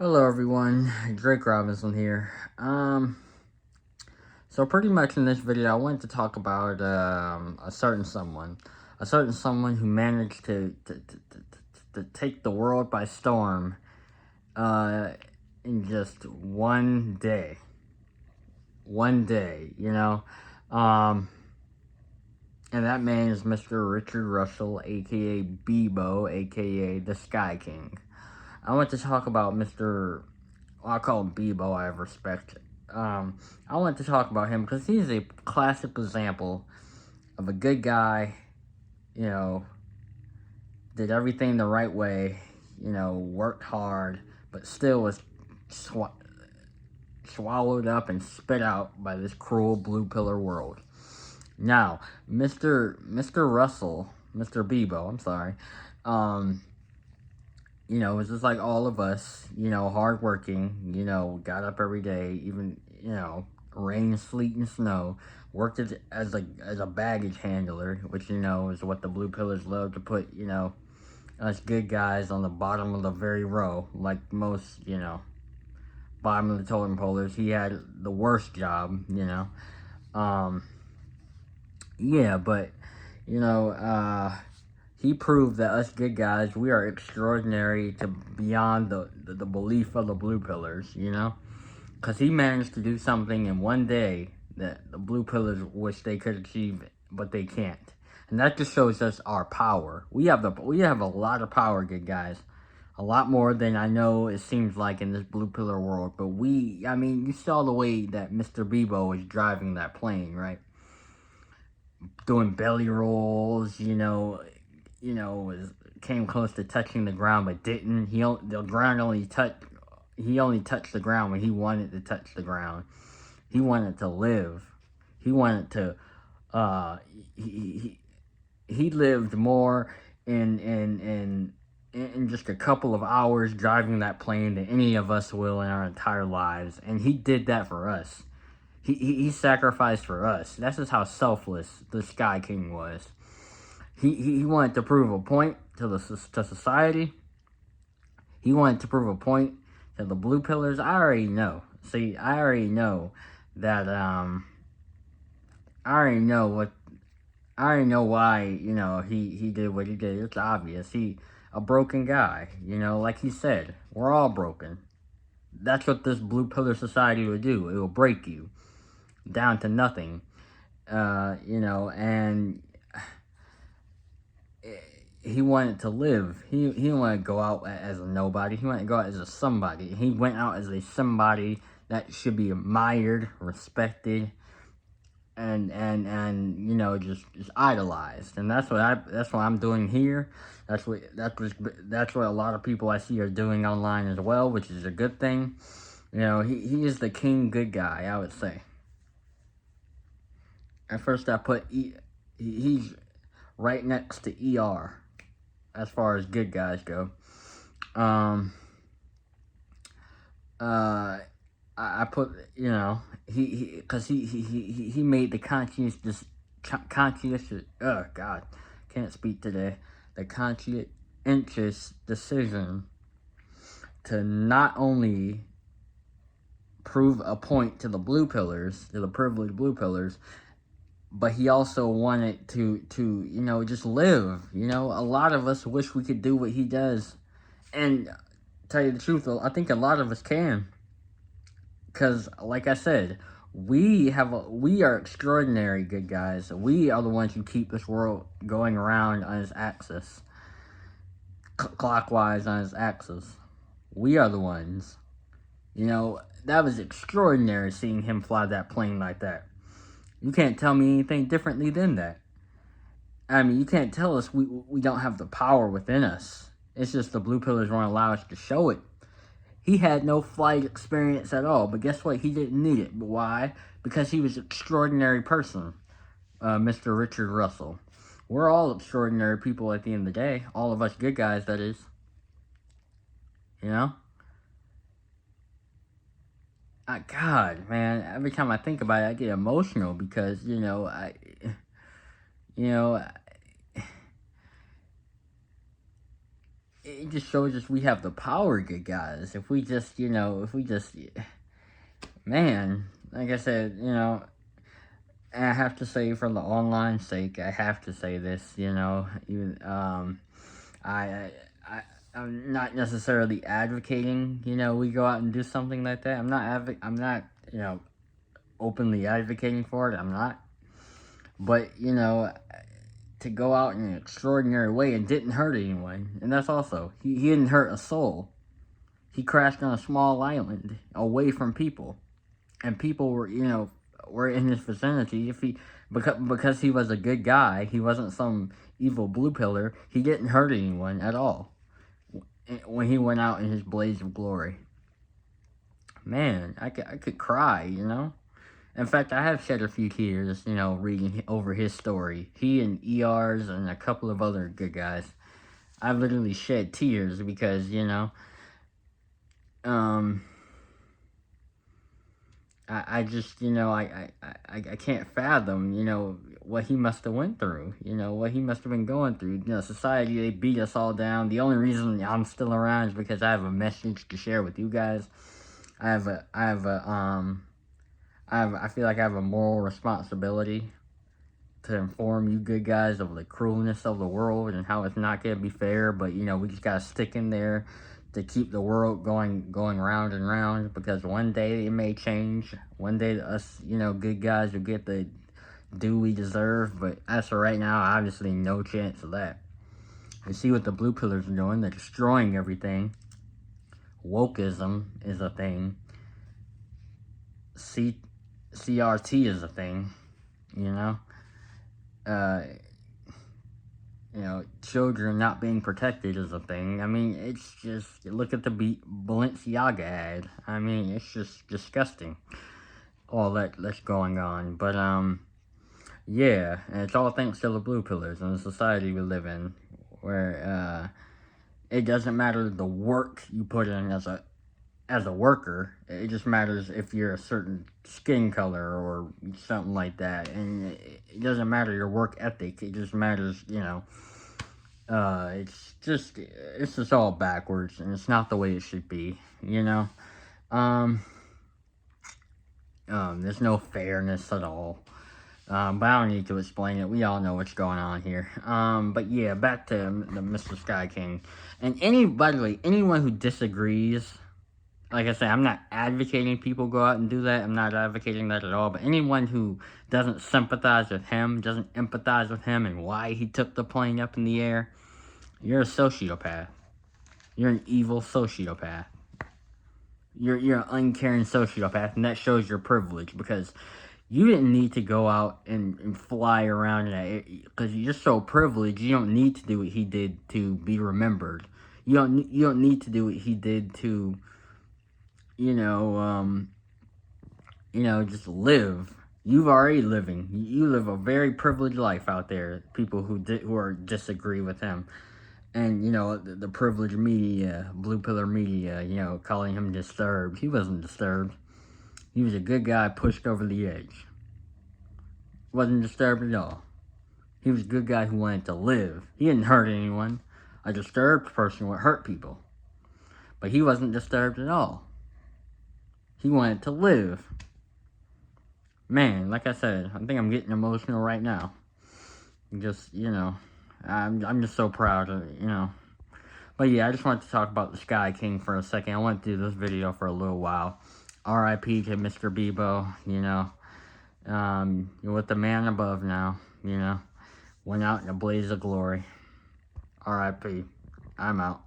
Hello everyone, Drake Robinson here. So pretty much in this video I wanted to talk about a certain someone who managed to take the world by storm uh, in just one day, um, and that man is Mr. Richard Russell, aka Bebo, aka the Sky King. I want to talk about Mr. Well, I call him Bebo, I have respect. I want to talk about him because he's a classic example of a good guy, you know, did everything the right way, worked hard, but still was swallowed up and spit out by this cruel blue pillar world. Now, Mr. Russell, Mr. Bebo, I'm sorry, um, it's just like all of us, hardworking, got up every day, even, rain, sleet, and snow, worked as a baggage handler, which, is what the Blue Pillars love to put, us good guys on the bottom of the very row, like most, bottom of the totem polers. He had the worst job, um, yeah, but, you know, he proved that us good guys, we are extraordinary to beyond the belief of the Blue Pillars, Because he managed to do something in one day that the Blue Pillars wish they could achieve, but they can't. And that just shows us our power. We have a lot of power, good guys. A lot more than I know it seems like in this Blue Pillar world. But you saw the way that Mr. Bebo was driving that plane, right? Doing belly rolls, was came close to touching the ground but didn't. The ground only touched. He only touched the ground when he wanted to touch the ground. He wanted to live. He wanted to. Uh, he lived more in just a couple of hours driving that plane than any of us will in our entire lives, and he did that for us. He sacrificed for us. That's just how selfless the Sky King was. He wanted to prove a point to society. He wanted to prove a point to the Blue Pillars. I already know. See, I already know that I already know what I already know why, he did what he did. It's obvious. He a broken guy, like he said. We're all broken. That's what this Blue Pillar society will do. It will break you down to nothing. And he wanted to live. He didn't want to go out as a nobody. He wanted to go out as a somebody. He went out as a somebody that should be admired, respected, and just idolized. And that's what I'm doing here. That's what a lot of people I see are doing online as well, which is a good thing. He is the king good guy, I would say. At first I put he's right next to ER as far as good guys go. I put, because he made the conscientious, oh God, can't speak today, the conscientious decision to not only prove a point to the Blue Pillars, to the privileged Blue Pillars, but he also wanted to just live. A lot of us wish we could do what he does, and tell you the truth, I think a lot of us can. Because, like I said, we are extraordinary good guys. We are the ones who keep this world going around on its axis, clockwise on its axis. We are the ones. That was extraordinary seeing him fly that plane like that. You can't tell me anything differently than that. I mean, you can't tell us we don't have the power within us. It's just the Blue Pillars won't allow us to show it. He had no flight experience at all, but guess what? He didn't need it. But why? Because he was an extraordinary person, Mr. Richard Russell. We're all extraordinary people at the end of the day. All of us good guys, that is. God, man, every time I think about it, I get emotional because, it just shows us we have the power, good guys. If we just, man, like I said, and I have to say, for the online sake, I have to say this, I, I, I'm not necessarily advocating, we go out and do something like that. I'm not, openly advocating for it. I'm not. But, to go out in an extraordinary way and didn't hurt anyone. And that's also, he didn't hurt a soul. He crashed on a small island away from people. And people were in his vicinity. Because he was a good guy, he wasn't some evil blue pillar, he didn't hurt anyone at all when he went out in his blaze of glory. Man, I could cry, In fact, I have shed a few tears, reading over his story. He and ERs and a couple of other good guys. I literally shed tears because, I just, I can't fathom, what he must have went through, what he must have been going through. Society, they beat us all down. The only reason I'm still around is because I have a message to share with you guys. I feel like I have a moral responsibility to inform you good guys of the cruelness of the world and how it's not going to be fair, but, we just got to stick in there to keep the world going round and round, because one day it may change. One day us, good guys will get the due we deserve, but as for right now, obviously no chance of that. You see what the blue pillars are doing. They're destroying everything. Wokeism is a thing. CRT is a thing, children not being protected is a thing. I mean, it's just, look at the Balenciaga ad. I mean, it's just disgusting, all that's going on. But, yeah, and it's all thanks to the blue pillars and the society we live in, where, it doesn't matter the work you put in as a worker. It just matters if you're a certain skin color or something like that. And it doesn't matter your work ethic. It just matters, it's just all backwards, and it's not the way it should be, There's no fairness at all. But I don't need to explain it. We all know what's going on here. But yeah, back to the Mr. Sky King. And by the way, anyone who disagrees, like I said, I'm not advocating people go out and do that. I'm not advocating that at all. But anyone who doesn't sympathize with him, doesn't empathize with him and why he took the plane up in the air, you're a sociopath. You're an evil sociopath. You're an uncaring sociopath, and that shows your privilege, because you didn't need to go out and fly around in that, because you're so privileged. You don't need to do what he did to be remembered. You don't need to do what he did to, just live. You've already living. You live a very privileged life out there. People who disagree with him, and the privileged media, blue pillar media, calling him disturbed. He wasn't disturbed. He was a good guy pushed over the edge. Wasn't disturbed at all. He was a good guy who wanted to live. He didn't hurt anyone. A disturbed person would hurt people. But he wasn't disturbed at all. He wanted to live. Man, like I said, I think I'm getting emotional right now. Just, I'm just so proud of, But yeah, I just wanted to talk about the Sky King for a second. I wanted to do this video for a little while. R.I.P. to Mr. Bebo, you're with the man above now, went out in a blaze of glory. R.I.P. I'm out.